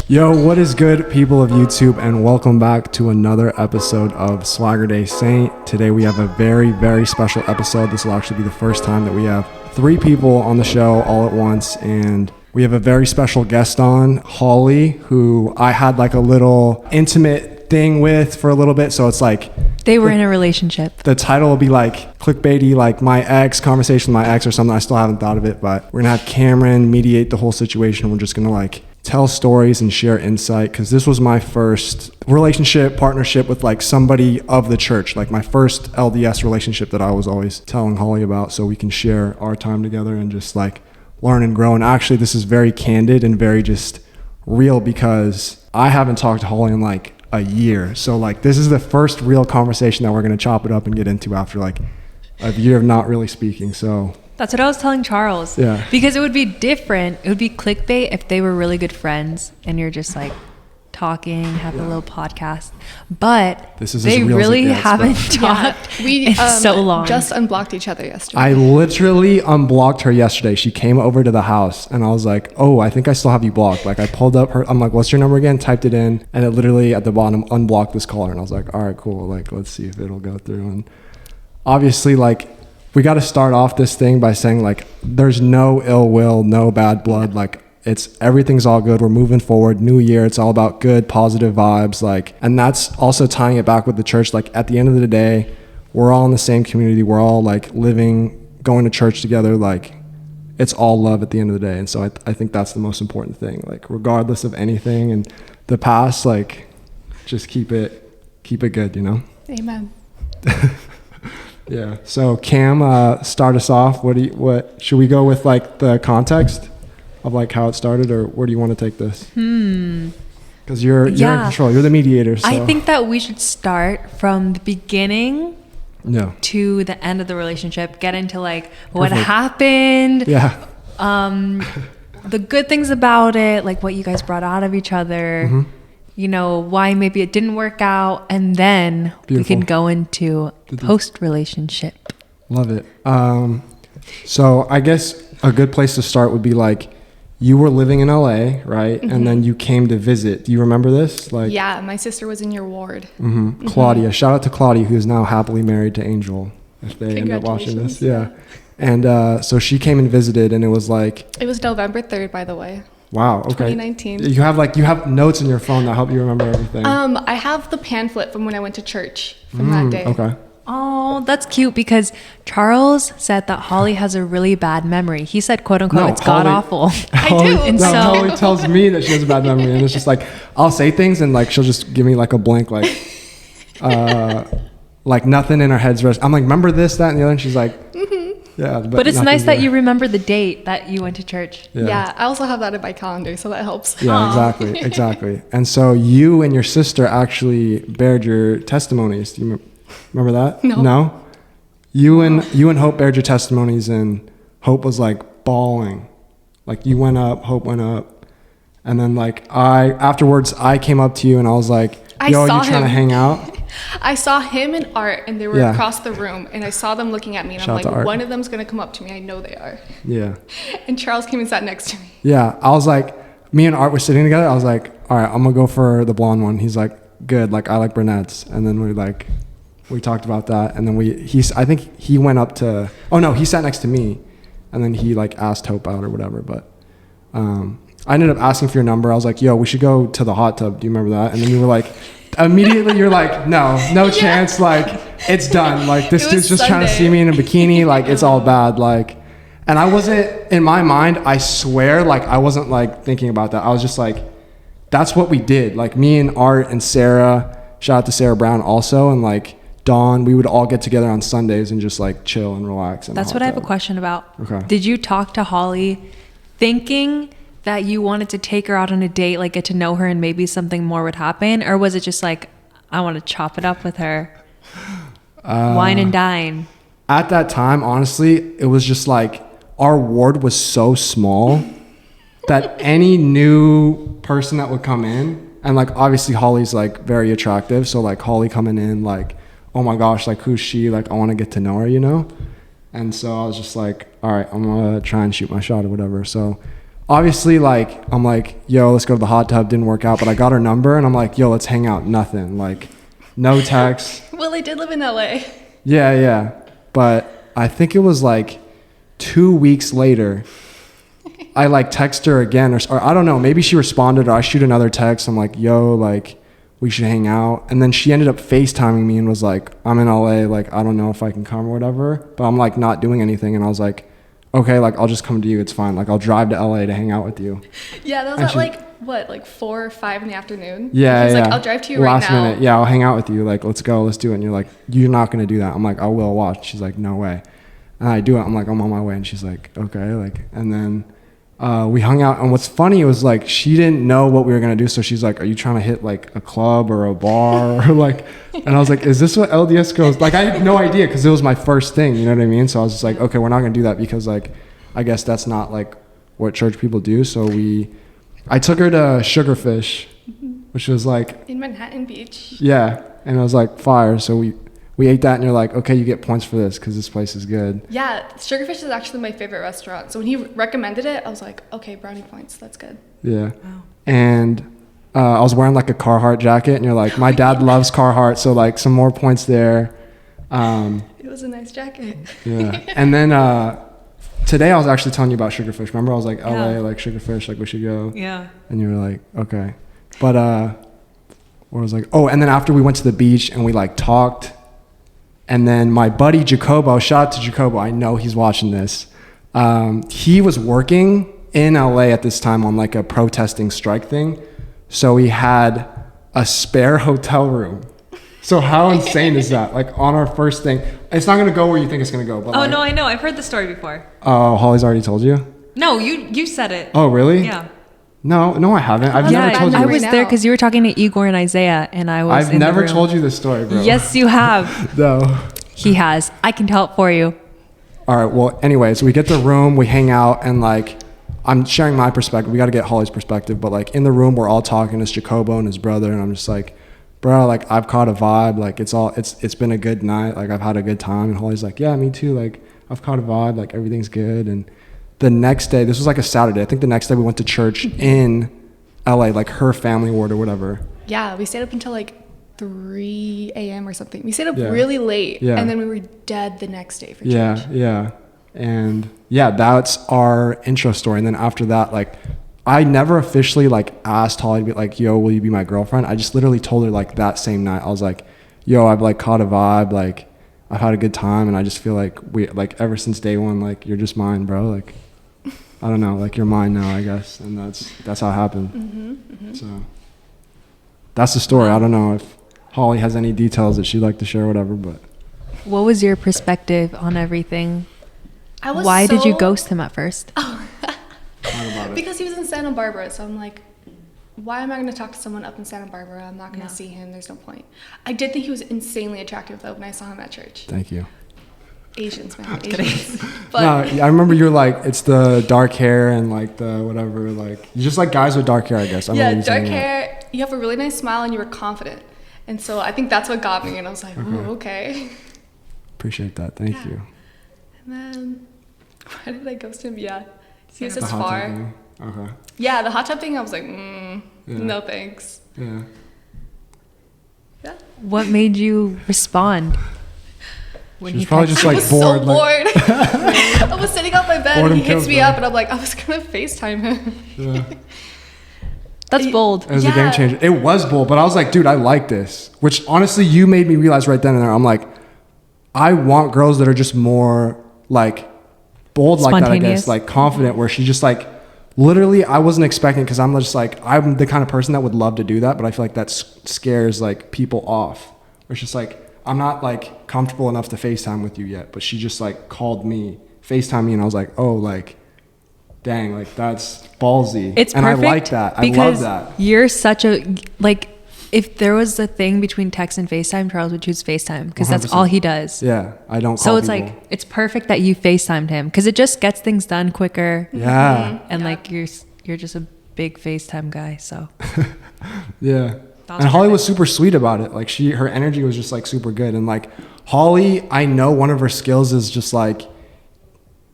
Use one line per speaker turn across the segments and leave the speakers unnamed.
Yo, what is good, people of YouTube, and welcome back to another episode of Swagger Day Saint. Today we have a very, very special episode. This will actually be the first time that we have 3 people on the show all at once, and we have a very special guest on, Holly, who I had like a little intimate thing with for a little bit, so it's like
they were in a relationship.
The title will be like clickbaity, like my ex, conversation with my ex or something. I still haven't thought of it, but we're gonna have Cameron mediate the whole situation. We're just gonna like tell stories and share insight, because this was my first relationship partnership with like somebody of the church, like my first LDS relationship that I was always telling Holly about, so we can share our time together and just like learn and grow. And actually this is very candid and very just real, because I haven't talked to Holly in like a year, so like this is the first real conversation that we're going to chop it up and get into after like a year of not really speaking. So
that's what I was telling Charles.
Yeah.
Because it would be different. It would be clickbait if they were really good friends and you're just like talking, have a little podcast. But
this is
they really haven't talked in so long.
Just unblocked each other yesterday.
I literally unblocked her yesterday. She came over to the house and I was like, oh, I think I still have you blocked. Like I pulled up her, I'm like, what's your number again? Typed it in, and it literally at the bottom unblocked this caller. And I was like, all right, cool. Like, let's see if it'll go through. And obviously like, we got to start off this thing by saying like, there's no ill will, no bad blood. Like everything's all good. We're moving forward. New year. It's all about good, positive vibes. Like, and that's also tying it back with the church. Like at the end of the day, we're all in the same community. We're all like living, going to church together. Like it's all love at the end of the day. And so I think that's the most important thing. Like regardless of anything and the past, like just keep it good, you know?
Amen.
Yeah. So Cam, start us off. What should we go with, like the context of like how it started, or where do you want to take this? Because you're in control. You're the mediator. So.
I think that we should start from the beginning to the end of the relationship. Get into like what happened.
Yeah.
The good things about it, like what you guys brought out of each other. Mm-hmm. You know, why maybe it didn't work out, and then we can go into post-relationship.
Love it. So I guess a good place to start would be like, you were living in LA, right? Mm-hmm. And then you came to visit. Do you remember this? Like,
yeah, my sister was in your ward.
Mm-hmm. Mm-hmm. Claudia. Shout out to Claudia, who is now happily married to Angel, if they end up watching this. Yeah. And so she came and visited, and it was like...
It was November 3rd, by the way.
Wow. Okay.
2019.
You have notes in your phone that help you remember everything.
I have the pamphlet from when I went to church from that day.
Okay.
Oh, that's cute, because Charles said that Holly has a really bad memory. He said, quote unquote, it's god awful.
I do.
And
Holly tells me that she has a bad memory, and it's just like, I'll say things and like she'll just give me like a blank, like like nothing in her head's rest. I'm like, remember this, that, and the other, and she's like, yeah.
But it's nice that you remember the date that you went to church.
Yeah, I also have that in my calendar, so that helps.
Yeah, exactly. And so you and your sister actually bared your testimonies. Do you remember that? No? You and Hope bared your testimonies, and Hope was like bawling. Like you went up, Hope went up. And then like afterwards I came up to you and I was like, yo, you trying to hang out?
I saw him and Art, and they were across the room, and I saw them looking at me, and I'm like, one of them's gonna come up to me. I know they are. Yeah. And Charles came and sat next to me.
Yeah. I was like, me and Art were sitting together. I was like, all right, I'm gonna go for the blonde one. He's like, good. Like I like brunettes. And then we talked about that, and then I think he went up to, he sat next to me, and then he like asked Hope out or whatever. But I ended up asking for your number. I was like, yo, we should go to the hot tub. Do you remember that? And then you were like, immediately you're like, no chance. Like it's done. Like this dude's just trying to see me in a bikini. Like it's all bad. Like, and I wasn't, in my mind, I swear, like I wasn't like thinking about that. I was just like, that's what we did. Like me and Art and Sarah, shout out to Sarah Brown also, and like Dawn, we would all get together on Sundays and just like chill and relax.
That's what I have a question about.
Okay.
Did you talk to Holly thinking that you wanted to take her out on a date, like get to know her and maybe something more would happen? Or was it just like, I want to chop it up with her, wine and dine?
At that time, honestly, it was just like our ward was so small that any new person that would come in, and like obviously Holly's like very attractive, so like Holly coming in like, oh my gosh, like who's she? Like I want to get to know her, you know? And so I was just like, all right, I'm gonna try and shoot my shot or whatever. So obviously, like, I'm like, yo, let's go to the hot tub. Didn't work out, but I got her number, and I'm like, yo, let's hang out. Nothing. Like, no text.
Well, I did live in LA.
Yeah. But I think it was like 2 weeks later, I like text her again, or I don't know, maybe she responded, or I shoot another text. I'm like, yo, like, we should hang out. And then she ended up FaceTiming me and was like, I'm in LA, like, I don't know if I can come or whatever, but I'm like not doing anything. And I was like, okay, like, I'll just come to you, it's fine, like, I'll drive to LA to hang out with you.
Yeah, that was at like what, like 4 or 5 in the afternoon?
Yeah,
He's
yeah.
like, I'll drive to you
Last
right now.
minute, yeah, I'll hang out with you, like, let's go, let's do it. And you're like, you're not gonna do that. I'm like, I will, watch. She's like, no way. And I do it. I'm like, I'm on my way. And she's like, okay, like, and then we hung out. And what's funny was like, she didn't know what we were gonna do, so she's like, are you trying to hit like a club or a bar or like, and I was like, is this what LDS goes? Like, I had no idea, because it was my first thing, you know what I mean? So I was just like, okay, we're not gonna do that, because like, I guess that's not like what church people do. So I took her to Sugarfish, which was like
in Manhattan Beach.
Yeah, and it was like fire. So we ate that, and you're like, okay, you get points for this because this place is good.
Yeah, Sugarfish is actually my favorite restaurant. So when he recommended it, I was like, okay, brownie points, that's good.
Yeah. Wow. And I was wearing like a Carhartt jacket, and you're like, my dad loves Carhartt, so like some more points there.
It was a nice jacket.
Yeah. And then today I was actually telling you about Sugarfish. Remember, I was like, LA, like Sugarfish, like we should go.
Yeah.
And you were like, okay. But what was like, oh, and then after we went to the beach and we like talked, and then my buddy Jacobo, shout out to Jacobo, I know he's watching this. He was working in LA at this time on like a protesting strike thing. So he had a spare hotel room. So how insane is that? Like on our first thing, it's not gonna go where you think it's gonna go. But
no, I know. I've heard the story before.
Oh, Holly's already told you?
No, you said it.
Oh, really?
Yeah.
No, I haven't. I've never told you.
I was there because you were talking to Igor and Isaiah, and I was.
I've never told you this story, bro.
Yes, you have.
No.
He has. I can tell it for you.
All right. Well, anyways, we get the room, we hang out, and like, I'm sharing my perspective. We got to get Holly's perspective, but like in the room, we're all talking. It's Jacobo and his brother, and I'm just like, bro, like I've caught a vibe. Like it's been a good night. Like I've had a good time. And Holly's like, yeah, me too. Like I've caught a vibe. Like everything's good. And the next day, this was like a Saturday. I think the next day we went to church in LA, like her family ward or whatever.
Yeah, we stayed up until like 3 a.m. or something. We stayed up really late, and then we were dead the next day for church. Yeah.
And yeah, that's our intro story. And then after that, like, I never officially like asked Holly to be like, yo, will you be my girlfriend? I just literally told her like that same night. I was like, yo, I've like caught a vibe. Like I've had a good time, and I just feel like we like ever since day one, like you're just mine, bro. Like I don't know, like you're mine now, I guess. And that's how it happened. So that's the story. I don't know if Holly has any details that she'd like to share or whatever, but.
What was your perspective on everything? Why did you ghost him at first?
Because he was in Santa Barbara, so I'm like, why am I going to talk to someone up in Santa Barbara? I'm not going to see him. There's no point. I did think he was insanely attractive, though, when I saw him at church.
Thank you.
Asians, man. Asians.
But no, I remember you were like, it's the dark hair and like the whatever, like, you just like guys with dark hair, I guess.
Yeah, dark hair. You have a really nice smile, and you were confident. And so I think that's what got me, and I was like, ooh, okay.
Appreciate that. Thank you.
And then, why did I ghost him? Yeah. He was as far.
Okay.
Yeah, the hot tub thing, I was like, no thanks.
Yeah.
Yeah.
What made you respond?
She was probably just like bored.
So bored. I was sitting on my bed, and he hits me up, and I'm like, I was going to FaceTime him.
Yeah.
That's bold.
It was a game changer. It was bold, but I was like, dude, I like this. Which honestly, you made me realize right then and there. I'm like, I want girls that are just more like bold like that, I guess, like confident, where she just like, literally, I wasn't expecting, because I'm just like, I'm the kind of person that would love to do that, but I feel like that scares like people off. Where it's just like, I'm not like comfortable enough to FaceTime with you yet, but she just like called me, FaceTime me, and I was like, oh, like, dang, like that's ballsy.
It's
and
perfect.
I like that. I love that.
You're such a, like, if there was a thing between text and FaceTime, Charles would choose FaceTime, because that's all he does.
Yeah, I don't call
So it's
people.
like, it's perfect that you FaceTimed him, because it just gets things done quicker.
Yeah.
And like you're just a big FaceTime guy, so.
Yeah. And Holly was super sweet about it. Like her energy was just like super good. And like Holly, I know one of her skills is just like,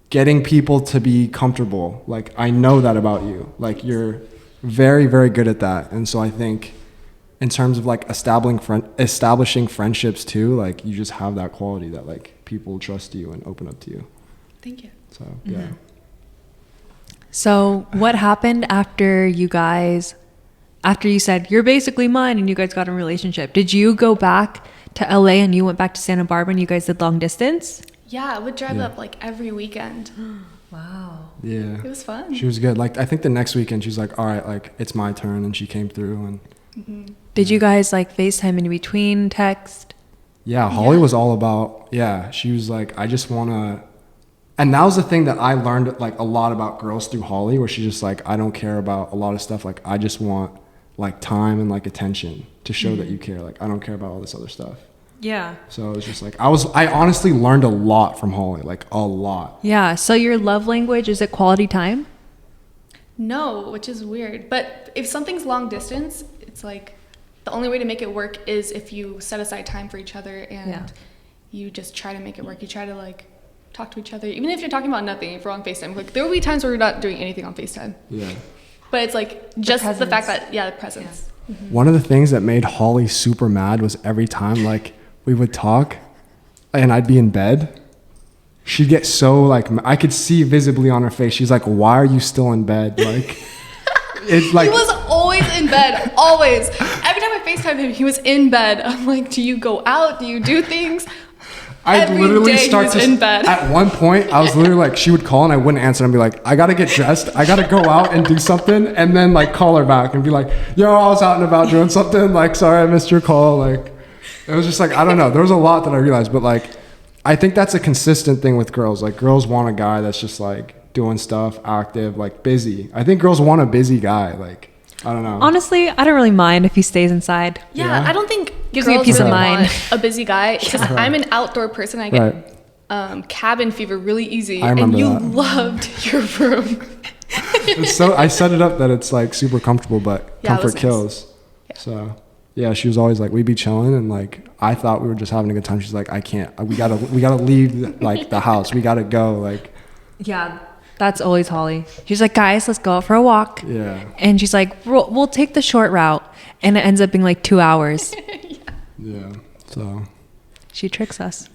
getting people to be comfortable. Like, I know that about you. Like, you're very, very good at that. And so I think in terms of like establishing friendships too, like you just have that quality that like people trust you and open up to you.
Thank you.
So, yeah.
So what happened after you said, you're basically mine, and you guys got in a relationship? Did you go back to LA and you went back to Santa Barbara and you guys did long distance?
Yeah, I would drive up like every weekend.
Wow.
Yeah.
It was fun.
She was good. Like, I think the next weekend she's like, all right, like it's my turn. And she came through and.
Did you guys like FaceTime in between, text?
Yeah, Holly was all about, she was like, I just want to, and that was the thing that I learned like a lot about girls through Holly, where she's just like, I don't care about a lot of stuff. Like, I just want like time and like attention to show that you care. Like, I don't care about all this other stuff.
Yeah.
So it was just like, I honestly learned a lot from Holly, like a lot.
Yeah. So your love language, is it quality time?
No, which is weird. But if something's long distance, it's like the only way to make it work is if you set aside time for each other and you just try to make it work. You try to like talk to each other, even if you're talking about nothing. If we're on FaceTime, like there will be times where we're not doing anything on FaceTime.
Yeah.
But it's like just the fact that the presence.
Yeah.
One of the things that made Holly super mad was every time like we would talk and I'd be in bed, she'd get so like, I could see visibly on her face, she's like, why are you still in bed? Like, it's like,
He was always in bed, always. Every time I FaceTime him, he was in bed. I'm like, do you go out? Do you do things?
I'd
Every
literally
day
start
he was
to,
in bed.
at one point, I was literally like, she would call and I wouldn't answer. And I'd be like, I gotta get dressed. I gotta go out and do something. And then like call her back and be like, yo, I was out and about doing something. Like, sorry, I missed your call. Like, it was just like, I don't know. There was a lot that I realized, but like, I think that's a consistent thing with girls. Like, girls want a guy that's just like doing stuff, active, like busy. I think girls want a busy guy. Like, I don't know.
Honestly, I don't really mind if he stays inside.
Yeah, I don't think
Gives me a
girls
peace of
really
mind.
want a busy guy because I'm an outdoor person. I get cabin fever really easy.
I remember
and you
that.
loved your room.
It's so I set it up that it's like super comfortable, but
Yeah, it was
comfort
nice.
kills.
Yeah.
So yeah, she was always like, we'd be chilling and like I thought we were just having a good time. She's like, I can't. We gotta leave like the house. We gotta go. Like,
Yeah, that's always Holly. She's like, guys, let's go out for a walk.
yeah,
And she's like, we'll take the short route. And it ends up being like 2 hours.
yeah. So
She tricks us.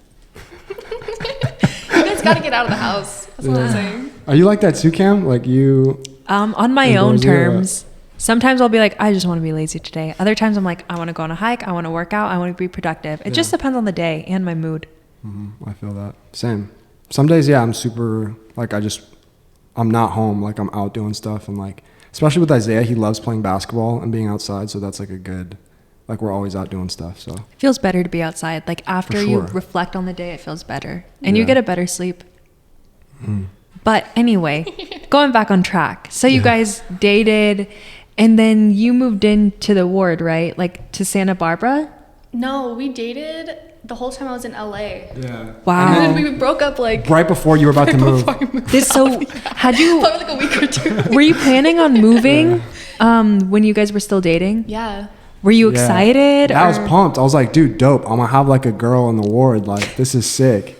You guys got to get out of the house. That's what I'm saying.
are you like that too, Cam? Like you?
On my own
Outdoorsy or what?
terms. Sometimes I'll be like, I just want to be lazy today. Other times I'm like, I want to go on a hike. I want to work out. I want to be productive. It just depends on the day and my mood.
I feel that. Same. Some days, yeah, I'm super like I'm not home. Like I'm out doing stuff and like, especially with Isaiah, he loves playing basketball and being outside. So that's like a good, like we're always out doing stuff. So
It feels better to be outside. Like after
For
you
sure.
reflect on the day, it feels better. And you
Yeah.
get a better sleep. But anyway, going back on track. So you guys dated and then you moved into the ward, right? Like to Santa Barbara?
No, we dated the whole time I was in LA.
yeah.
Wow.
And then we broke up like
Right before you were about to move.
before I moved
This so had you
Probably like a week or two.
were you planning on moving when you guys were still dating?
Yeah.
Were you
Yeah.
excited?
I was
or-
pumped. I was like, dude, dope. I'm gonna have like a girl in the ward. Like, this is sick.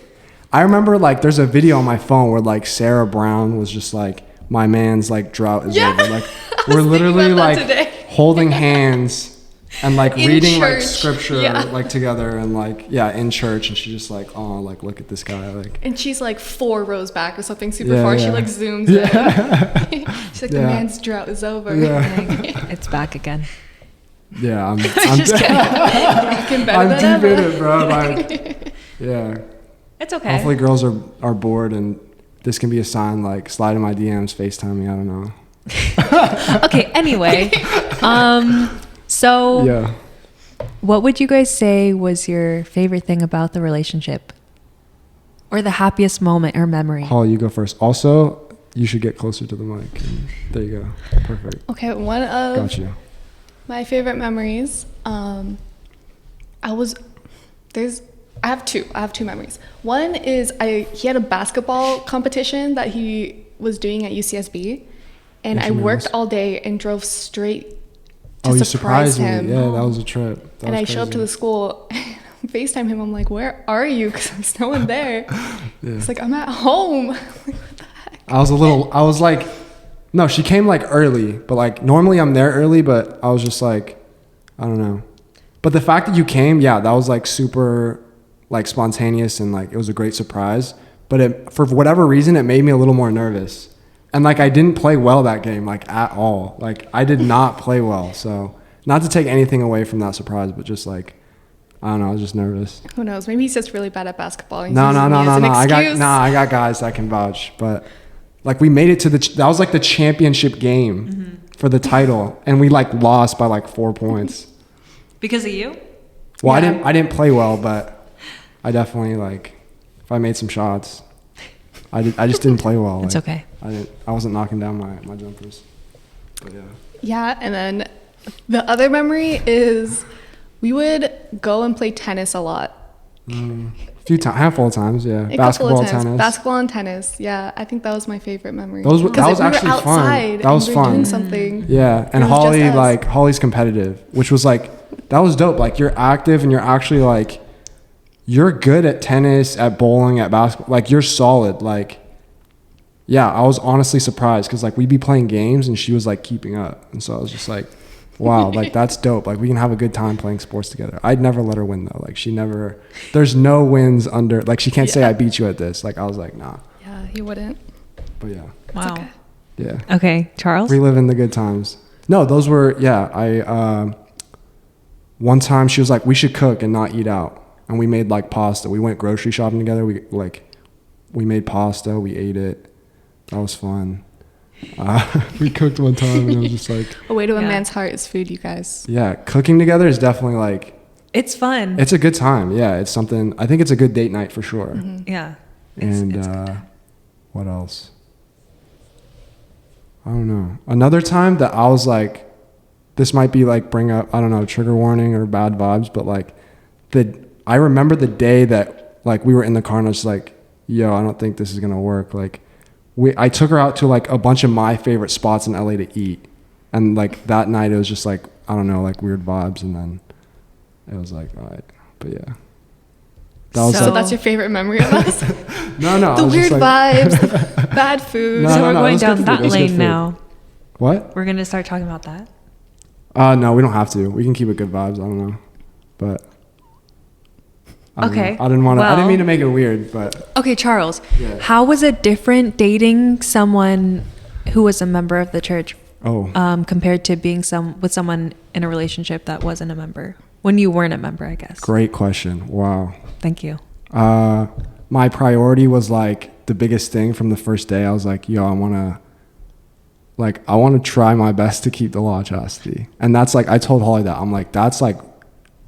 I remember like there's a video on my phone where like Sarah Brown was just like, my man's like drought is over. Like we're literally
thinking about
like
that today.
holding hands and like
In
reading like
church.
scripture
Yeah.
like together and like in church, and she's just like, oh, like look at this guy. Like
And she's like 4 rows back or something super
Yeah,
far. She
yeah.
like zooms in. She's like, the
Yeah.
man's drought is over.
yeah.
It's back again.
Yeah, I'm
Just kidding. Rocking better
I'm
than
deep in
ever.
it, bro. Like yeah.
It's okay.
Hopefully girls are bored and this can be a sign, like slide in my DMs, FaceTime me, I don't know.
Okay, anyway. So
Yeah.
what would you guys say was your favorite thing about the relationship? Or the happiest moment or memory?
Holly, you go first. Also, you should get closer to the mic. And there you go. Perfect.
Okay, one of
Got you.
my favorite memories. I have two memories. One is he had a basketball competition that he was doing at UCSB, and
Yes,
I
you know
worked
this.
all day and drove straight to
Oh, you
surprise
surprised
him.
me. Yeah, that was a trip. That
And
was
I showed up to
crazy.
the school, and FaceTime him. I'm like, where are you? Because there's no one there. It's like, I'm at home. Like, what the heck?
I was like, no, she came like early, but like normally I'm there early, but I was just like, I don't know. But the fact that you came, yeah, that was like super like spontaneous and like it was a great surprise. But for whatever reason, it made me a little more nervous. And like I didn't play well that game, like at all. Like I did not play well. So not to take anything away from that surprise, but just like, I don't know, I was just nervous.
Who knows? Maybe he's just really bad at basketball.
No. I got guys that can vouch. But like we made it to that was like the championship game for the title, and we like lost by like 4 points.
Because of you?
Well, yeah. I didn't play well, but I definitely like if I made some shots. I just didn't play well.
It's
like,
okay.
I wasn't knocking down my jumpers. But yeah.
Yeah, and then the other memory is we would go and play tennis a lot.
Handful of times, yeah.
Basketball, tennis. Basketball and tennis. Yeah, I think that was my favorite memory.
That was actually fun. That was fun.
Doing something.
Yeah, and Holly's competitive, which was like that was dope. Like you're active and you're actually like you're good at tennis, at bowling, at basketball. Like you're solid. Like yeah, I was honestly surprised because like we'd be playing games and she was like keeping up, and so I was just like, wow, like that's dope. Like we can have a good time playing sports together. I'd never let her win though. Like there's no wins under, like she can't say I beat you at this. Like I was like, nah.
Yeah, he wouldn't.
But yeah.
Wow.
Okay.
Yeah.
Okay, Charles?
Reliving the good times. No, those were, yeah. One time she was like, we should cook and not eat out. And we made like pasta. We went grocery shopping together. We made pasta. We ate it. That was fun. We cooked one time and it was just like
a way to a man's heart is food, you guys.
Yeah, cooking together is definitely like
it's fun.
It's a good time. Yeah, it's something. I think it's a good date night for sure.
Mm-hmm. Yeah.
And what else? I don't know. Another time that I was like, this might be like bring up, I don't know, trigger warning or bad vibes, but like I remember the day that like we were in the car and I was like, yo, I don't think this is gonna work. Like I took her out to like a bunch of my favorite spots in LA to eat. And like that night it was just like, I don't know, like weird vibes. And then it was like, all right. But yeah.
So that's your favorite memory of us?
No.
The weird vibes, bad food.
So we're going down that lane now.
What?
We're going to start talking about that?
No, we don't have to. We can keep it good vibes. I don't know. But
okay.
I didn't mean to make it weird, but
okay, Charles. Yeah. How was it different dating someone who was a member of the church compared to being with someone in a relationship that wasn't a member? When you weren't a member, I guess.
Great question. Wow.
Thank you.
My priority was like the biggest thing from the first day. I was like, yo, I want to try my best to keep the law of chastity. And that's like, I told Holly that. I'm like, that's like,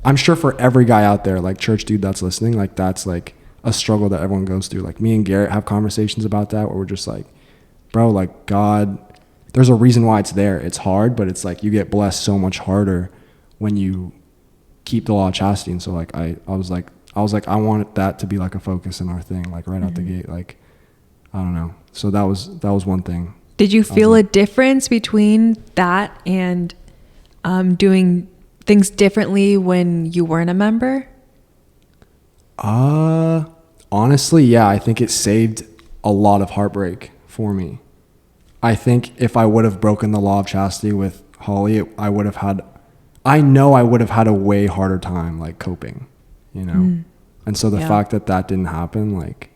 I'm sure for every guy out there, like church dude that's listening, like that's like a struggle that everyone goes through. Like me and Garrett have conversations about that where we're just like, bro, like God, there's a reason why it's there. It's hard, but it's like you get blessed so much harder when you keep the law of chastity. And so like I was like I want that to be like a focus in our thing, like right out the gate. Like I don't know. So that was one thing.
Did you feel a difference between that and doing things differently when you weren't a member?
Honestly, yeah, I think it saved a lot of heartbreak for me. I think if I would have broken the law of chastity with Holly, I would have had a way harder time like coping, you know? And so the fact that didn't happen, like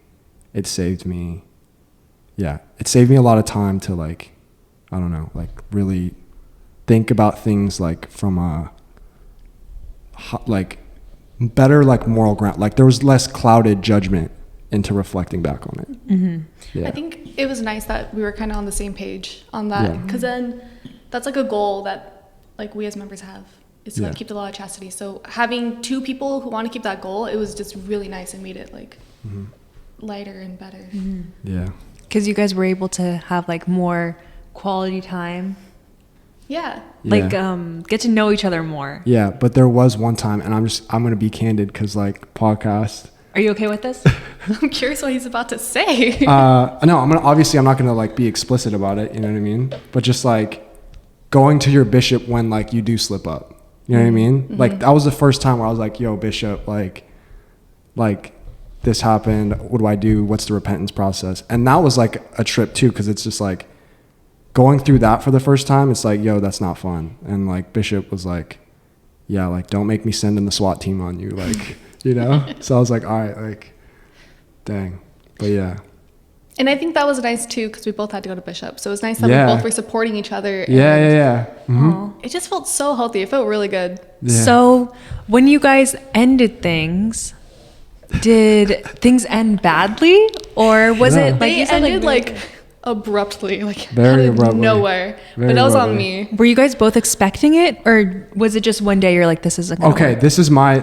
it saved me a lot of time to like, I don't know, like really think about things like from a like better like moral ground. Like there was less clouded judgment into reflecting back on it.
Mm-hmm. Yeah. I think it was nice that we were kind of on the same page on that, because then that's like a goal that like we as members have, is to like keep the law of chastity. So having two people who want to keep that goal, it was just really nice and made it like lighter and better.
Yeah,
because you guys were able to have like more quality time. Like get to know each other more. Yeah,
but there was one time, and I'm gonna be candid because like podcast.
Are you okay with this?
I'm curious what he's about to say.
No, I'm not gonna like be explicit about it, you know what I mean? But just like going to your bishop when like you do slip up. You know what I mean? Like that was the first time where I was like, yo, bishop, like like this happened. What do I do? What's the repentance process? And that was like a trip too, because it's just like going through that for the first time. It's like, yo, that's not fun. And like Bishop was like, yeah, like don't make me send in the SWAT team on you, like, you know. So I was like, all right, like, dang. But yeah.
And I think that was nice too, because we both had to go to Bishop. So it was nice that we both were supporting each other.
Yeah. Mm-hmm.
It just felt so healthy. It felt really good.
Yeah.
So when you guys ended things, did things end badly, or was it like
They
you said,
ended like abruptly, like
Very
out of
abruptly.
nowhere.
Very
But that was on
abruptly.
me.
Were you guys both expecting it, or was it just one day you're like, this isn't gonna
Okay,
work?
this is my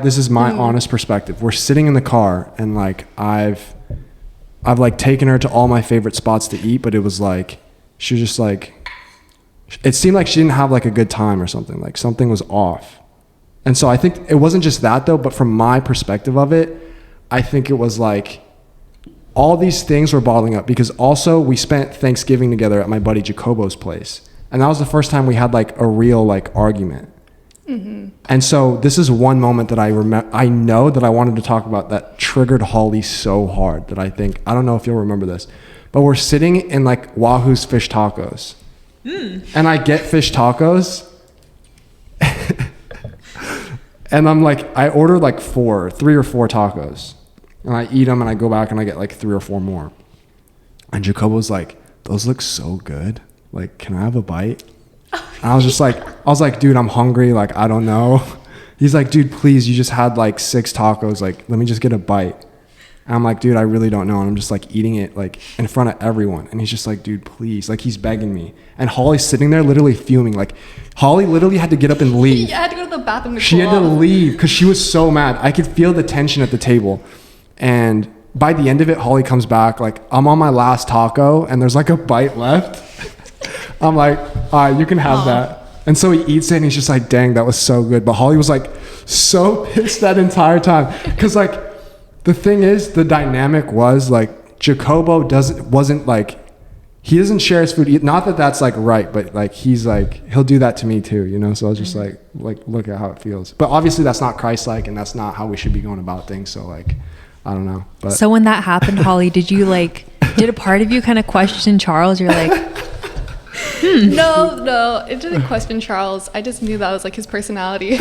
honest perspective. We're sitting in the car, and like I've like taken her to all my favorite spots to eat, but it was like she was just like, it seemed like she didn't have like a good time or something. Like something was off. And so I think it wasn't just that though, but from my perspective of it, I think it was like all these things were bottling up, because also we spent Thanksgiving together at my buddy Jacobo's place. And that was the first time we had like a real like argument. Mm-hmm. And so this is one moment that I know that I wanted to talk about that triggered Holly so hard that I don't know if you'll remember this, but we're sitting in like Wahoo's fish tacos. And I get fish tacos and I'm like, I order like 3 or 4 tacos, and I eat them and I go back and I get like 3 or 4 more. And Jacobo's like, those look so good. Like, can I have a bite? And I was like, dude, I'm hungry. Like, I don't know. He's like, dude, please, you just had like 6 tacos. Like, let me just get a bite. And I'm like, dude, I really don't know. And I'm just like eating it like in front of everyone. And he's just like, dude, please. Like, he's begging me. And Holly's sitting there literally fuming. Like, Holly literally had to get up and leave.
Yeah, I had to go to the bathroom to
She
cool
had to
off.
leave because she was so mad. I could feel the tension at the table. And by the end of it, Holly comes back. Like, I'm on my last taco and there's like a bite left. I'm like, all right, you can have that. And so he eats it and he's just like, dang, that was so good. But Holly was like so pissed that entire time. Because like the thing is, the dynamic was like Jacobo wasn't like, he doesn't share his food. Not that that's like right, but like he's like, he'll do that to me too, you know? So I was just like, look at how it feels. But obviously that's not Christ-like, and that's not how we should be going about things. So like, I don't know. But
So when that happened, Holly, did a part of you kind of question Charles? You're like,
No, it didn't question Charles. I just knew that was like his personality.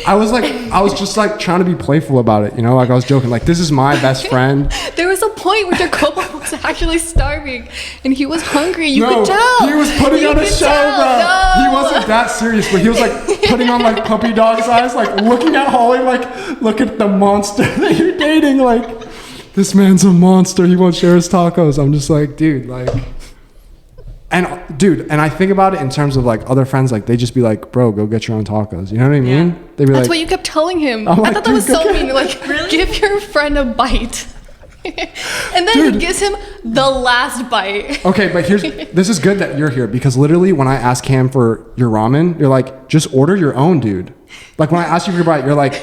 I was just like trying to be playful about it, you know? Like I was joking, like, this is my best friend.
There was a point where Jacobo was actually starving and he was hungry. You could tell.
He was putting on a
could
show,
tell.
bro.
No.
He wasn't that serious, but he was like putting on like puppy dog's eyes, like looking at Holly, like, look at the monster that you're dating. Like, this man's a monster. He won't share his tacos. I'm just like, dude, like, and I think about it in terms of like other friends, like they just be like, bro, go get your own tacos. You know what I mean?
Yeah.
They'd be
That's
like,
what you kept telling him.
I'm
I
like,
thought that was
dude,
so
go
mean. You're like, give your friend a bite. And then he gives him the last bite.
okay, but this is good that you're here, because literally when I ask Cam for your ramen, you're like, just order your own, dude. Like when I ask you for your bite, you're like,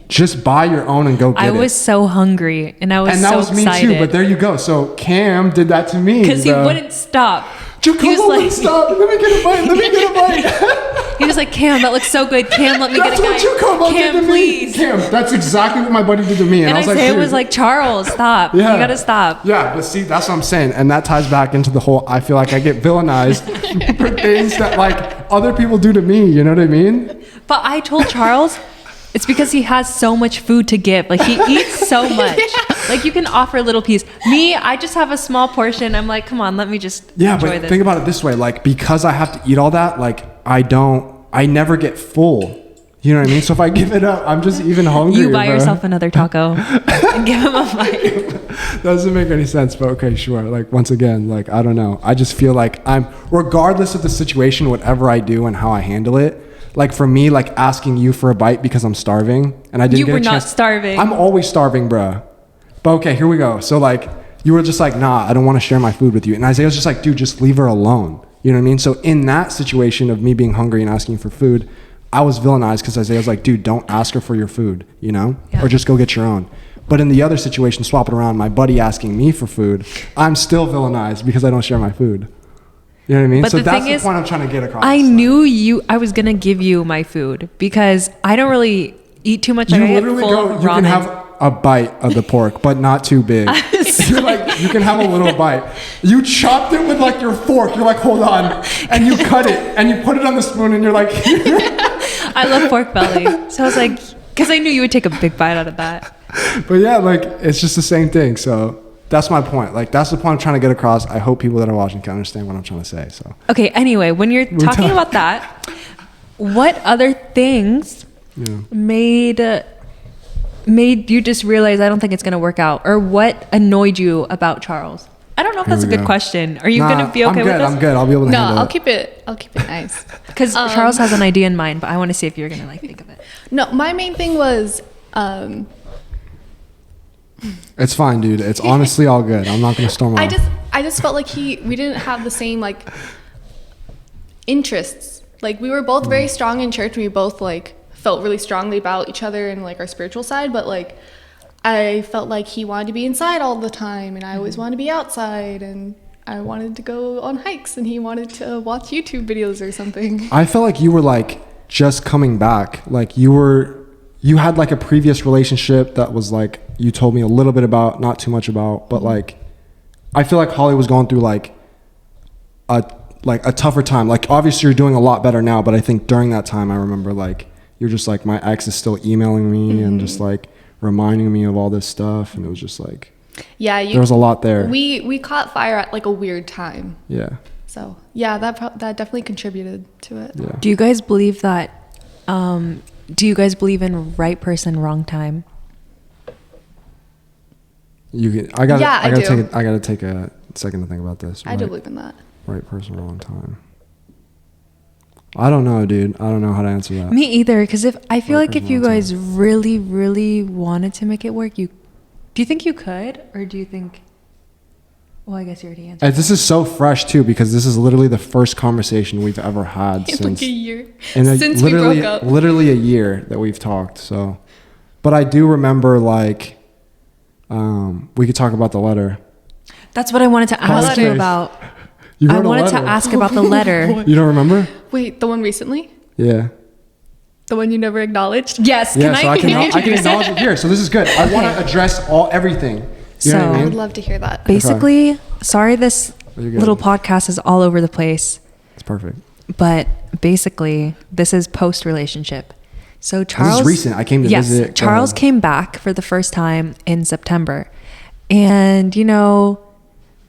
just buy your own and go get it.
I was so hungry and I was
And that
so
was me
excited.
too, but there you go. So Cam did that to me.
Because he
bro.
wouldn't stop.
Jacobo
He was like-
wouldn't stop. Let me get a bite. Let me get a bite.
He was like, Cam, that looks so good. Cam, let me
That's
get a
what
bite.
Jacobo
Cam,
did to
please.
me. Cam, that's exactly what my buddy did to me. And
And
I was
Isaiah
like,
was like, Charles, stop.
Yeah.
You gotta stop.
Yeah, but see, that's what I'm saying. And that ties back into the whole, I feel like I get villainized for things that like other people do to me. You know what I mean?
But I told Charles, it's because he has so much food to give. Like, he eats so much. Like, you can offer a little piece. Me, I just have a small portion. I'm like, come on, let me just enjoy
But
this.
think about it this way. Like, because I have to eat all that, like, I never get full. You know what I mean? So if I give it up, I'm just even hungrier.
You buy
bro.
yourself another taco and give him a bite.
Doesn't make any sense, but okay, sure. Like, once again, like, I don't know. I just feel like regardless of the situation, whatever I do and how I handle it, like for me, like asking you for a bite because I'm starving and I didn't
You
get
were
a
not
chance.
starving.
I'm always starving, bruh. But okay, here we go. So like, you were just like, nah, I don't want to share my food with you. And Isaiah was just like, dude, just leave her alone. You know what I mean? So in that situation of me being hungry and asking for food, I was villainized because Isaiah was like, dude, don't ask her for your food, you know?
Yeah.
Or just go get your own. But in the other situation, swap it around, my buddy asking me for food, I'm still villainized because I don't share my food. You know what I mean?
But
So
the
that's
thing
the
is,
point I'm trying to get across.
I knew I was going to give you my food because I don't really eat too much.
You
I get
literally
full
go,
of
you can
ramen.
have a bite of the pork, but not too big. You're like, you can have a little bite. You chopped it with like your fork. You're like, hold on. And you cut it and you put it on the spoon and you're like,
I love pork belly. So I was like, because I knew you would take a big bite out of that.
But yeah, like, it's just the same thing. So that's my point. Like, that's the point I'm trying to get across. I hope people that are watching can understand what I'm trying to say. So
okay, anyway, when you're talking about that, what other things made you just realize I don't think it's going to work out? Or what annoyed you about Charles? I don't know if that's a good question. Are you going to be okay with this?
I'm good. I'll be able to handle it.
I'll keep it nice.
Because Charles has an idea in mind, but I want to see if you're going to like think of it.
No, my main thing was...
It's fine, dude. It's honestly all good. I'm not going to storm off.
I just felt like we didn't have the same like interests. Like we were both very strong in church. We both like felt really strongly about each other and like our spiritual side, but like I felt like he wanted to be inside all the time and I always wanted to be outside, and I wanted to go on hikes and he wanted to watch YouTube videos or something.
I felt like you were like just coming back. Like you had like a previous relationship that was like, you told me a little bit about, not too much about, but like, I feel like Holly was going through like a tougher time. Like obviously you're doing a lot better now, but I think during that time I remember like, you're just like, my ex is still emailing me and just like reminding me of all this stuff. And it was just like, there was a lot there.
We caught fire at like a weird time.
Yeah.
So yeah, that definitely contributed to it.
Yeah.
Do you guys believe that, do you guys believe in right person, wrong time?
I gotta
do.
take a second to think about this.
I do believe in that.
Right person, wrong time. I don't know, dude. I don't know how to answer that.
Me either, because I feel like if you guys really, really wanted to make it work, do you think you could, or do you think? Well, I guess you already answered.
This is so fresh too, because this is literally the first conversation we've ever had
in like a year
since we broke up. Literally a year that we've talked. So, but I do remember like. We could talk about the letter.
That's what I wanted to ask you about.
I wanted
to ask about the letter.
You don't remember?
Wait, the one recently?
Yeah.
The one you never acknowledged?
Yes.
Yeah, I can acknowledge it here. So this is good. I want to address everything. You know what I mean?
I would love to hear that.
Basically, sorry this little podcast is all over the place.
It's perfect.
But basically, this is post-relationship. So Charles,
this is recent. I came to visit.
Charles came back for the first time in September, and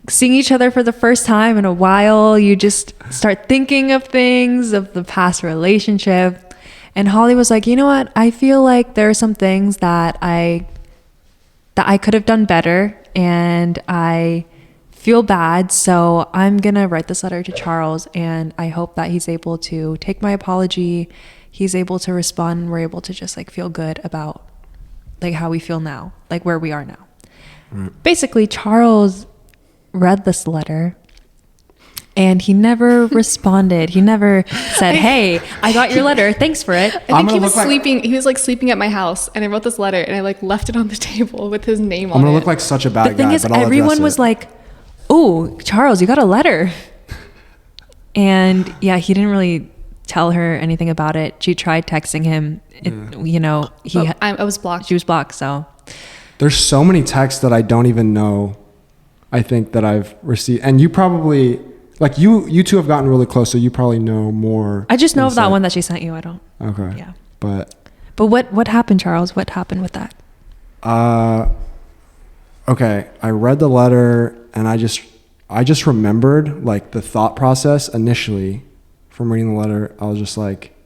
seeing each other for the first time in a while, you just start thinking of things of the past relationship. And Holly was like, you know what? I feel like there are some things that I could have done better, and I feel bad. So I'm gonna write this letter to Charles, and I hope that he's able to take my apology. He's able to respond, and we're able to just like feel good about like how we feel now, like where we are now. Right. Basically, Charles read this letter and he never responded. He never said, hey, I got your letter. Thanks for it.
I think he was sleeping. He was like sleeping at my house, and I wrote this letter and I like left it on the table with his name on it.
I'm going to look like such a bad guy.
The thing is, everyone was like, oh, Charles, you got a letter. And yeah, he didn't really tell her anything about it. She tried texting him. I was blocked. She was blocked. So
there's so many texts that I don't even know. I think that I've received, and you probably like you two have gotten really close, so you probably know more.
I just know of that one that she sent you. I don't.
Okay.
Yeah.
But
what happened, Charles? What happened with that?
Okay. I read the letter, and I just remembered like the thought process initially. From reading the letter, I was just like,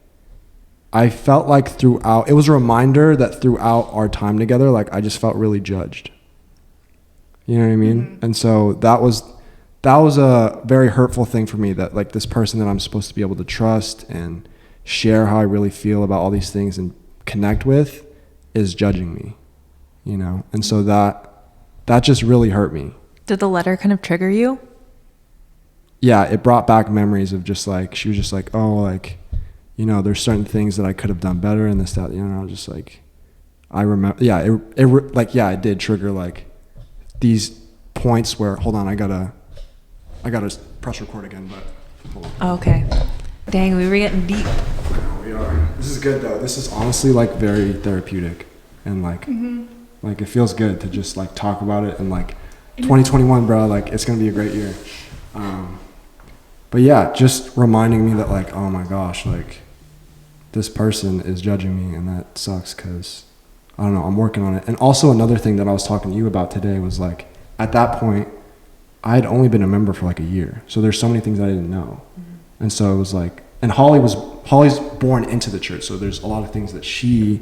I felt like throughout, it was a reminder that throughout our time together, like I just felt really judged. You know what I mean? Mm-hmm. And so that was a very hurtful thing for me, that like this person that I'm supposed to be able to trust and share how I really feel about all these things and connect with is judging me, And so that just really hurt me.
Did the letter kind of trigger you?
Yeah, it brought back memories of just like, she was just like, oh, like, there's certain things that I could have done better and this, that, I was just like, I remember, yeah, it did trigger like these points where, hold on, I gotta press record again, but hold on.
Oh, okay. Dang, we were getting deep.
We are. This is good though. This is honestly like very therapeutic and like, Like it feels good to just like talk about it and like 2021, bro, like it's gonna be a great year. But yeah, just reminding me that like, oh my gosh, like this person is judging me, and that sucks because I don't know, I'm working on it. And also another thing that I was talking to you about today was like, at that point, I had only been a member for like a year, so there's so many things I didn't know. And so it was like, and Holly's born into the church, so there's a lot of things that she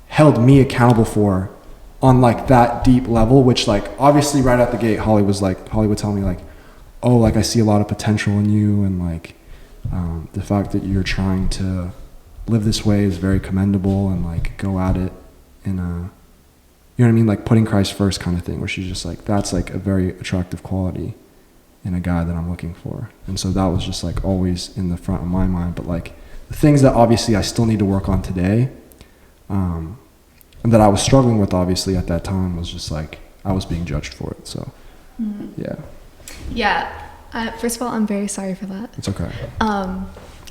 held me accountable for on like that deep level, which like obviously right out the gate, Holly would tell me like, oh, like I see a lot of potential in you, and like the fact that you're trying to live this way is very commendable, and like go at it in a, you know what I mean, like putting Christ first kind of thing, where she's just like, that's like a very attractive quality in a guy that I'm looking for. And so that was just like always in the front of my mind. But like the things that obviously I still need to work on today, and that I was struggling with obviously at that time, was just like I was being judged for it. So
yeah. First of all, I'm very sorry for that.
It's okay.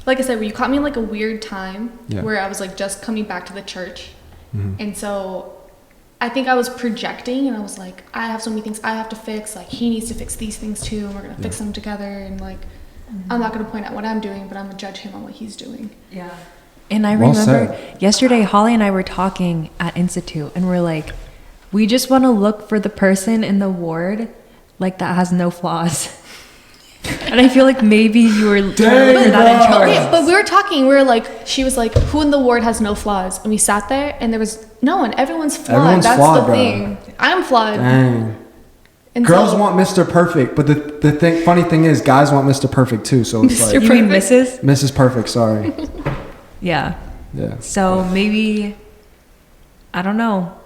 Like I said, you caught me in like a weird time
Yeah.
where I was like just coming back to the church.
Mm-hmm.
And so I think I was projecting, and I was like, I have so many things I have to fix. Like he needs to fix these things too, and we're gonna fix them together. And like, I'm not gonna point out what I'm doing, but I'm gonna judge him on what he's doing.
Yeah. And I
Well
remember
said.
yesterday, Holly and I were talking at Institute, and we're like, we just want to look for the person in the ward like that has no flaws. And I feel like maybe you were that in charge.
Okay, but we were talking, we were like, she was like, who in the ward has no flaws? And we sat there, and there was no one. Everyone's flawed.
Everyone's
That's
flawed,
the
bro.
thing. I'm flawed.
Dang.
And
Girls
so-
want Mr. Perfect, but the funny thing is, guys want Mr. Perfect too. So it's
Mr.
like
You mean Mrs.?
Mrs. Perfect. Sorry.
Yeah.
Yeah.
So maybe, I don't know.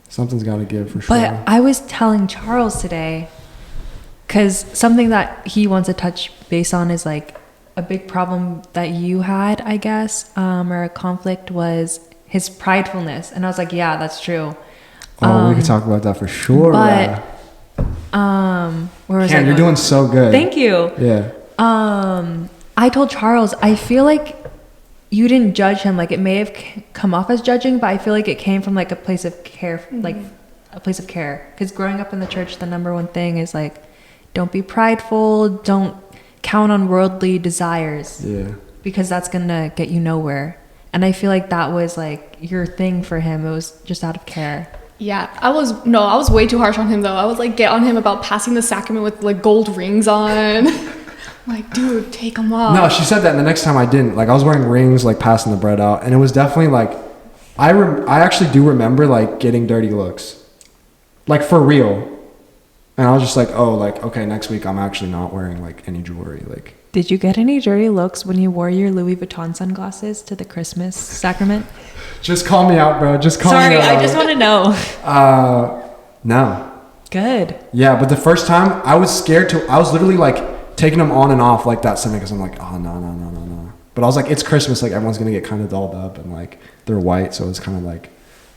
Something's got to give for sure.
But I was telling Charles today, because something that he wants to touch base on is like a big problem that you had, I guess, or a conflict, was his pridefulness. And I was like, yeah, that's true.
We could talk about that for sure.
But, where was I
Cam, you're
going?
doing so good.
Thank you.
Yeah.
I told Charles, I feel like you didn't judge him. Like it may have come off as judging, but I feel like it came from like a place of care, like a place of care. Because growing up in the church, the number one thing is like, don't be prideful. Don't count on worldly desires.
Yeah.
Because that's going to get you nowhere. And I feel like that was like your thing for him. It was just out of care.
Yeah, I was way too harsh on him though. I was like, get on him about passing the sacrament with like gold rings on. Like, dude, take them off.
No, she said that, and the next time I didn't. Like, I was wearing rings, like, passing the bread out, and it was definitely, like, I actually do remember, like, getting dirty looks. Like, for real. And I was just like, oh, like, okay, next week I'm actually not wearing, like, any jewelry. Like,
Did you get any dirty looks when you wore your Louis Vuitton sunglasses to the Christmas sacrament?
just call me out, bro. Just call me
Sorry,
out.
I just want to know.
No.
Good.
Yeah, but the first time, I was literally, like, taking them on and off like that Sunday, because I'm like, oh, no. But I was like, it's Christmas, like, everyone's going to get kind of dolled up, and, like, they're white, so it's kind of like,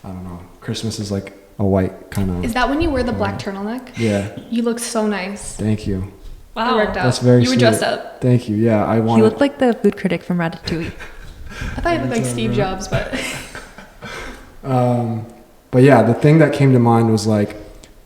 I don't know. Christmas is, like, a white kind of...
Is that when you wear the black turtleneck?
Yeah.
You look so nice.
Thank you.
Wow. It worked out.
That's very
You were
sweet.
dressed up.
Thank you. Yeah, I wanted...
He looked like the food critic from Ratatouille.
I thought you looked like Steve Jobs, but...
But yeah, the thing that came to mind was like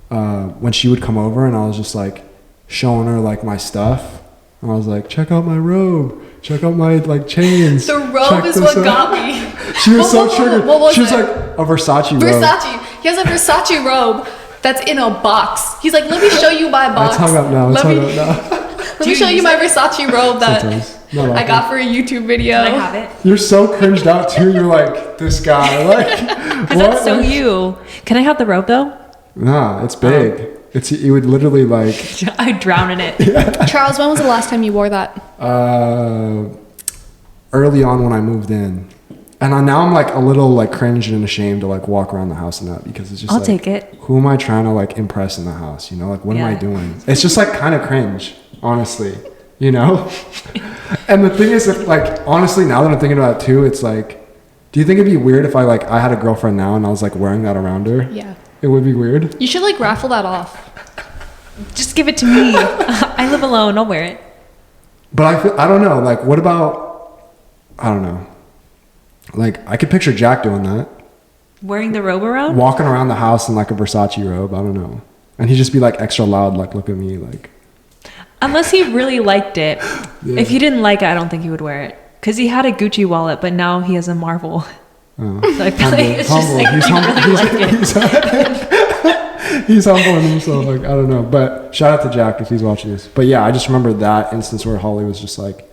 when she would come over and I was just like showing her like my stuff, and I was like, check out my robe, check out my like chains.
The robe
check
is
this
what
out."
got me.
She was so triggered.
What was
she was
it?
like a Versace robe.
Versace. He has a Versace robe that's in a box. He's like, let me show you my box.
It's hung up now. It's
Let
hung
me-
up now.
Let me show you my Versace robe that
Sometimes. Not
I
often.
got for a YouTube video.
Can I have it?
You're so cringed out too. You're like, this guy. Like,
Because that's so you. Can I have the robe though?
Nah, it's big. You would literally like...
I drown in it.
Charles, when was the last time you wore that?
Early on when I moved in. And now I'm like a little like cringed and ashamed to like walk around the house in that, because it's just
I'll
like,
take it.
who am I trying to like impress in the house? You know, like what am I
Yeah.
doing? It's just like kind of cringe, honestly, you know? And the thing is that like, honestly, now that I'm thinking about it too, it's like, do you think it'd be weird if I had a girlfriend now and I was like wearing that around her?
Yeah.
It would be weird.
You should like raffle that off.
Just give it to me. I live alone. I'll wear it.
But I don't know, like what about, I don't know. Like I could picture Jack doing that.
Wearing the robe around?
walking around the house in like a Versace robe. I don't know. And he'd just be like extra loud, like look at me, like.
Unless he really liked it.
Yeah.
If he didn't like it, I don't think he would wear it. Because he had a Gucci wallet, but now he has a Marvel.
Oh.
So I feel like it's just like
He's
he really liked it.
He's humbling himself. Like, I don't know. But shout out to Jack if he's watching this. But yeah, I just remember that instance where Holly was just like,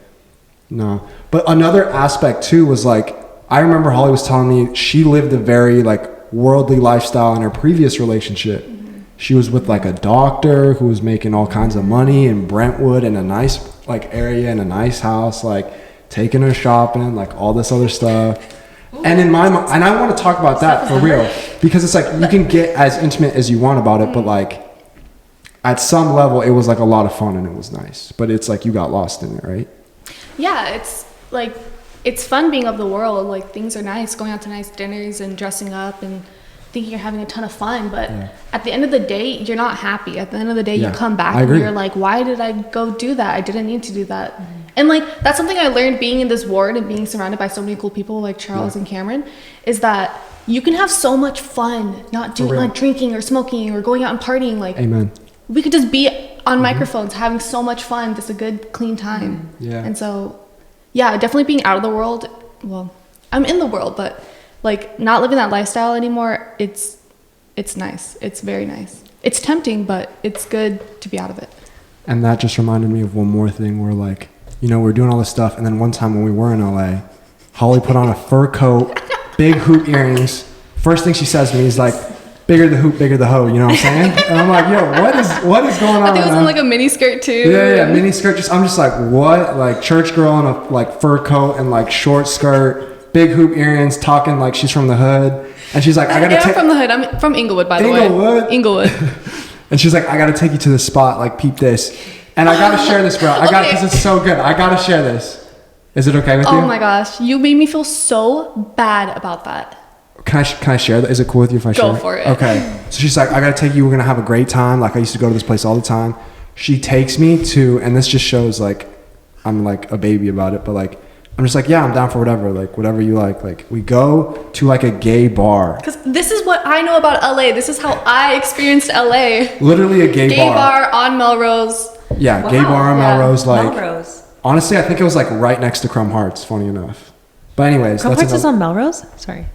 no. But another aspect too was like, I remember Holly was telling me she lived a very like worldly lifestyle in her previous relationship. She was with like a doctor who was making all kinds of money in Brentwood in a nice like area in a nice house, like taking her shopping, like all this other stuff. And in my mind, and I want to talk about that for real, because it's like you can get as intimate as you want about it, but like at some level it was like a lot of fun and it was nice, but it's like you got lost in it, right?
Yeah, it's like, it's fun being of the world. Like things are nice, going out to nice dinners and dressing up and thinking you're having a ton of fun, but at the end of the day, you're not happy. At the end of the day, you come back and you're like, why did I go do that? I didn't need to do that. And like, that's something I learned being in this ward and being surrounded by so many cool people like Charles and Cameron, is that you can have so much fun, not doing like drinking or smoking or going out and partying. Like,
amen.
We could just be on microphones having so much fun, just a good, clean time.
Yeah.
And so, yeah, definitely being out of the world. Well, I'm in the world, but like not living that lifestyle anymore, it's nice. It's very nice. It's tempting, but it's good to be out of it.
And that just reminded me of one more thing where like, you know, we're doing all this stuff, and then one time when we were in LA, Holly put on a fur coat, big hoop earrings. First thing she says to me is like, bigger the hoop, bigger the hoe, you know what I'm saying? And I'm like, yo, what is going on?
I think it was in like a mini skirt too.
Yeah, mini skirt. I'm just like, what? Like church girl in a like fur coat and like short skirt, big hoop earrings, talking like she's from the hood. And she's like, I gotta take.
I'm from the hood. I'm from Inglewood, by the way. Inglewood.
And she's like, I gotta take you to the spot. Like, peep this. And I gotta share this, bro. Because it's so good. I gotta share this. Is it okay with you?
Oh my gosh, you made me feel so bad about that.
Can I share that? Is it cool with you if I share?
Go for it.
Okay. So she's like, I gotta take you. We're gonna have a great time. Like I used to go to this place all the time. She takes me to, and this just shows like I'm like a baby about it, but like I'm just like, yeah, I'm down for whatever. Like whatever you like. Like we go to like a gay bar.
Because this is what I know about LA. This is how I experienced LA.
Literally a gay bar.
Gay bar on Melrose.
Yeah, wow. Gay bar on Melrose. Like
Melrose.
Honestly, I think it was like right next to Crum Hearts. Funny enough. But anyways,
Crum Hearts is on Melrose. Sorry.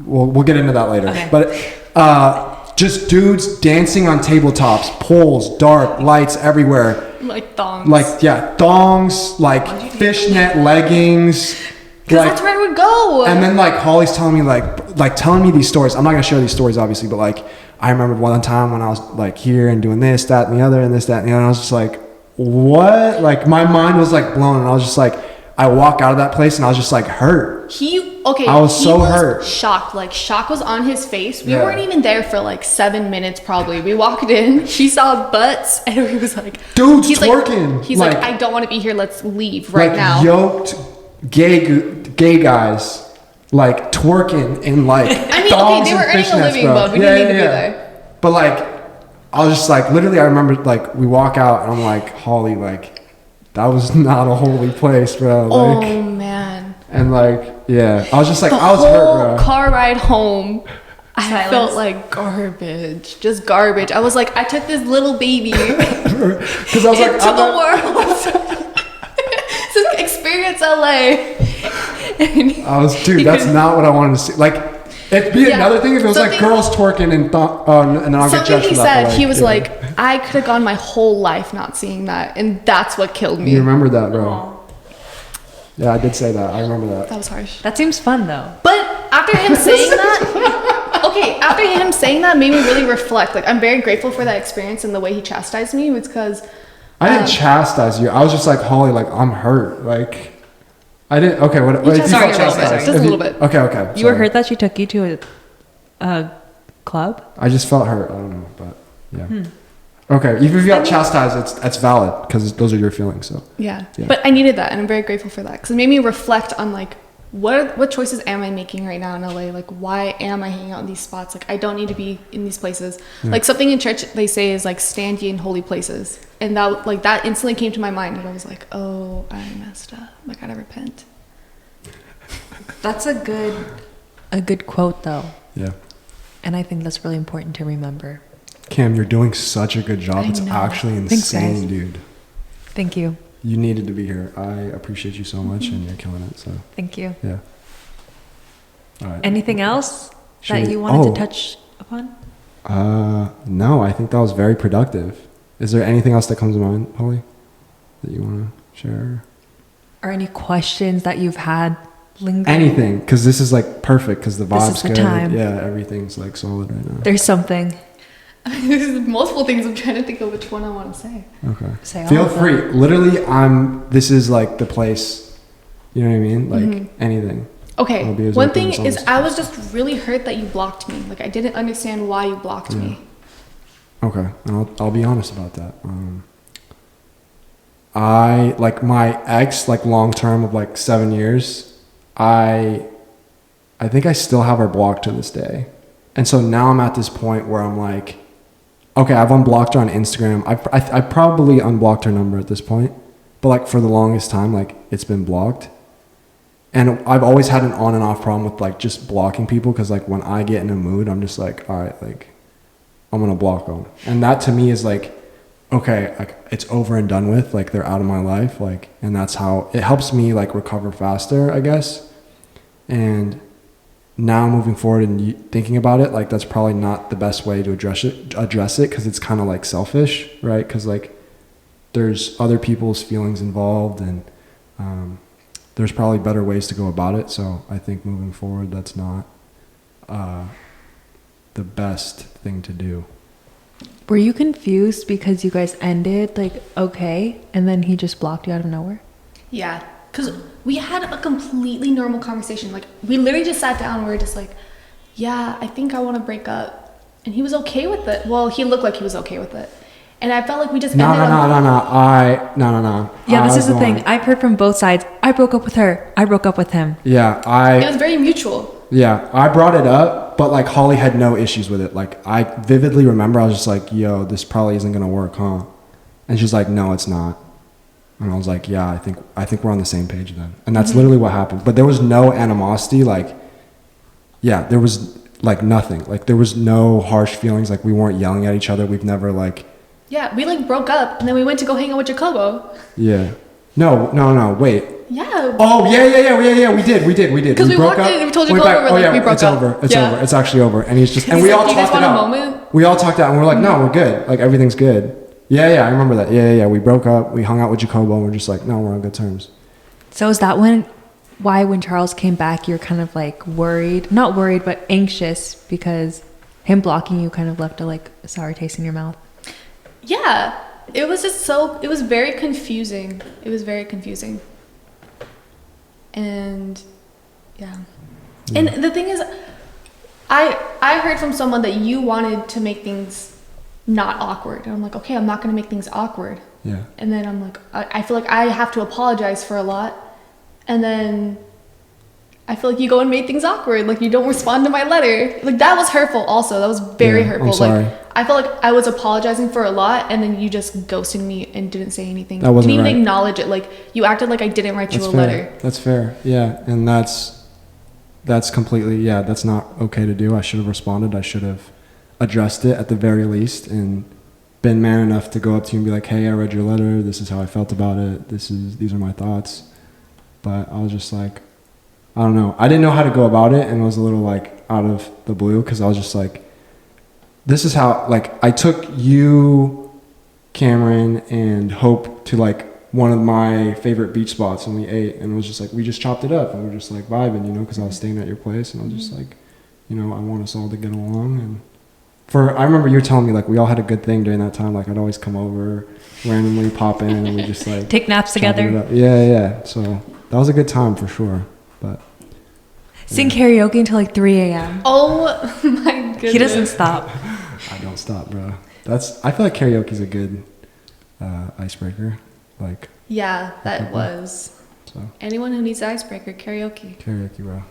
We'll get into that later.
Okay.
But just dudes dancing on tabletops, poles, dark lights everywhere.
Like thongs.
Like thongs, like fishnet leggings.
Because that's where I would go.
And then like Holly's telling me like telling me these stories. I'm not gonna share these stories obviously, but like I remember one time when I was like here and doing this, that, and the other, and this, that, and the other. And I was just like, what? Like my mind was like blown, and I was just like, I walk out of that place and I was just like hurt.
I
was so hurt.
Shocked. Like shock was on his face. We weren't even there for like 7 minutes probably. We walked in, he saw butts, and he was like,
dude's twerking.
He's like, I don't want to be here. Let's leave right now.
Yoked gay guys like twerking in like
they were earning a living, but we didn't need to be there.
But like I was just like, literally I remember like we walk out and I'm like, Holly, like that was not a holy place, bro. Like,
oh man.
And like, yeah, I was just like,
I
was hurt, bro.
Car ride home, I felt like garbage, just garbage. I was like, I took this little baby
because I was like,
into the world to experience LA.
That's not what I wanted to see. Like, it'd be another thing if it was like girls twerking and then I'll get judged for that.
He was like, I could have gone my whole life not seeing that, and that's what killed me.
You remember that, bro? Aww. Yeah, I did say that. I remember that.
That was harsh.
That seems fun though.
But after him saying that, after him saying that made me really reflect. Like, I'm very grateful for that experience and the way he chastised me. Was because
I didn't chastise you. I was just like, Holly, like I'm hurt. Like I didn't. Okay, what?
Sorry, just a little bit.
Okay.
You were hurt that she took you to a club?
I just felt hurt. I don't know, but yeah. Okay, even if you got chastised, that's valid because those are your feelings. So
yeah, but I needed that, and I'm very grateful for that because it made me reflect on like what choices am I making right now in LA? Like, why am I hanging out in these spots? Like, I don't need to be in these places. Like, something in church they say is like, stand ye in holy places, and that instantly came to my mind, and I was like, oh, I messed up. Like, I gotta repent.
That's a good A good quote though.
Yeah.
And I think that's really important to remember.
Cam, you're doing such a good job. It's actually insane,
Thanks,
dude.
Thank you.
You needed to be here. I appreciate you so much, and you're killing it. So
Thank you.
yeah. All right.
Anything else
Should
that
we-
you wanted to touch upon?
No, I think that was very productive. Is there anything else that comes to mind, Holly, that you want to share?
Or any questions that you've had lingering?
Anything, because this is like perfect, because the
This
vibe's
is the
good.
time.
Yeah, everything's like solid right now.
There's something.
There's multiple things. I'm trying to think of which one I want to say.
Okay.
Say all
Feel
of them.
free. Literally, this is like the place. You know what I mean? Like anything.
Okay,
I'll be as
one
open
thing
as
is
honest
I
as
was just really hurt that you blocked me. Like I didn't understand why you blocked me.
Okay, and I'll be honest about that. I like my ex, like long term of like 7 years. I think I still have her blocked to this day, and so now I'm at this point where I'm like, okay, I've unblocked her on Instagram. I probably unblocked her number at this point, but like for the longest time, like it's been blocked. And I've always had an on and off problem with like just blocking people, because like when I get in a mood, I'm just like, all right, like I'm gonna block them, and that to me is like, okay, like it's over and done with, like they're out of my life, like, and that's how it helps me like recover faster, I guess. And now moving forward and thinking about it, like that's probably not the best way to address it, because it's kind of like selfish, right? Because like there's other people's feelings involved, and there's probably better ways to go about it. So I think moving forward, that's not the best thing to do.
Were you confused because you guys ended like okay, and then he just blocked you out of nowhere?
Yeah, because we had a completely normal conversation. Like we literally just sat down and we were just like, yeah, I think I want to break up. And he was okay with it. Well, he looked like he was okay with it. And I felt like we just
No.
Yeah, this is the thing. I've heard from both sides. I broke up with her. I broke up with him.
Yeah,
It was very mutual.
Yeah, I brought it up, but like Holly had no issues with it. Like I vividly remember I was just like, yo, this probably isn't gonna work, huh? And she's like, no, it's not. And I was like, yeah, I think we're on the same page then. And that's literally what happened. But there was no animosity, like, yeah, there was like nothing. Like there was no harsh feelings, like we weren't yelling at each other. We've never like...
Yeah, we like broke up and then we went to go hang out with Jacobo.
Yeah. No, wait.
Yeah.
Oh, yeah, we did.
Because we walked in and we told Jacobo we broke
it's
up.
Over. It's over. It's actually over. And he's just... And we
He's
all
like, "Do you
talked
guys
it
want a
out.
moment?"
We all talked out and we're like, no, we're good. Like everything's good. Yeah, I remember that. Yeah. We broke up. We hung out with Jacobo and we're just like, no, we're on good terms.
So is that why when Charles came back, you're kind of like worried, not worried, but anxious because him blocking you kind of left a like sour taste in your mouth?
Yeah. It was just it was very confusing. And yeah. And the thing is, I heard from someone that you wanted to make things not awkward. And I'm like, okay, I'm not going to make things awkward.
Yeah.
And then I'm like, I feel like I have to apologize for a lot. And then I feel like you go and made things awkward. Like you don't respond to my letter. Like that was hurtful also. That was very hurtful.
I'm sorry.
Like I felt like I was apologizing for a lot and then you just ghosted me and didn't say anything.
That wasn't
didn't even
right.
acknowledge it. Like you acted like I didn't write you a letter.
That's fair. Yeah. And that's completely, that's not okay to do. I should have responded. I should have addressed it at the very least and been man enough to go up to you and be like, hey, I read your letter. This is how I felt about it. These are my thoughts. But I was just like, I don't know. I didn't know how to go about it, and it was a little like out of the blue because I was just like, this is how, like, I took you, Cameron, and Hope to like one of my favorite beach spots, and we ate, and it was just like, we just chopped it up, and we were just like vibing, because I was staying at your place, and I was just like, I want us all to get along. And I remember you were telling me like we all had a good thing during that time. Like I'd always come over, randomly pop in, and we just like
take naps together.
Yeah. So that was a good time for sure. But
sing karaoke until like 3 a.m.
Oh my goodness.
He doesn't stop.
I don't stop, bro. I feel like karaoke's a good icebreaker. Like
yeah, that was.
So
anyone who needs an icebreaker, karaoke,
bro.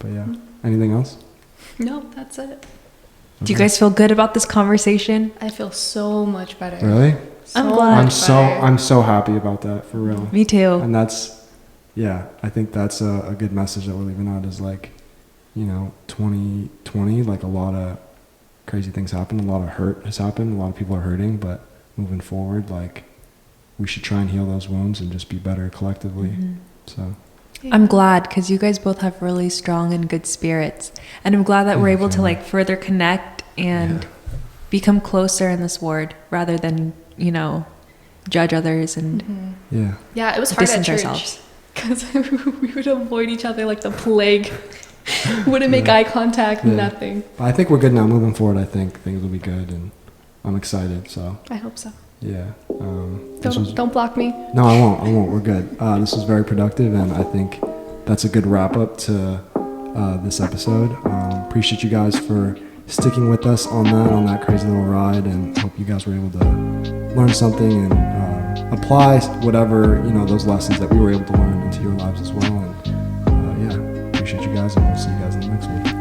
But yeah, anything else?
No, that's it.
Do you guys feel good about this conversation?
I feel so much better.
Really?
I'm glad.
I'm so happy about that, for real.
Me too.
And I think that's a good message that we're leaving out, is like, 2020, like a lot of crazy things happened, a lot of hurt has happened, a lot of people are hurting, but moving forward, like we should try and heal those wounds and just be better collectively. So
I'm glad, because you guys both have really strong and good spirits, and I'm glad that we're able to like further connect and become closer in this ward rather than judge others and
it was hard
distance
at church
ourselves.
because we would avoid each other like the plague. Wouldn't make eye contact, nothing.
But I think we're good now. Moving forward, I think things will be good, and I'm excited. So
I hope so.
yeah.
Don't block me.
No, I won't. We're good. This was very productive, and I think that's a good wrap up to this episode. Appreciate you guys for sticking with us on that crazy little ride, and hope you guys were able to learn something and apply whatever those lessons that we were able to learn into your lives as well. And appreciate you guys, and we'll see you guys in the next one.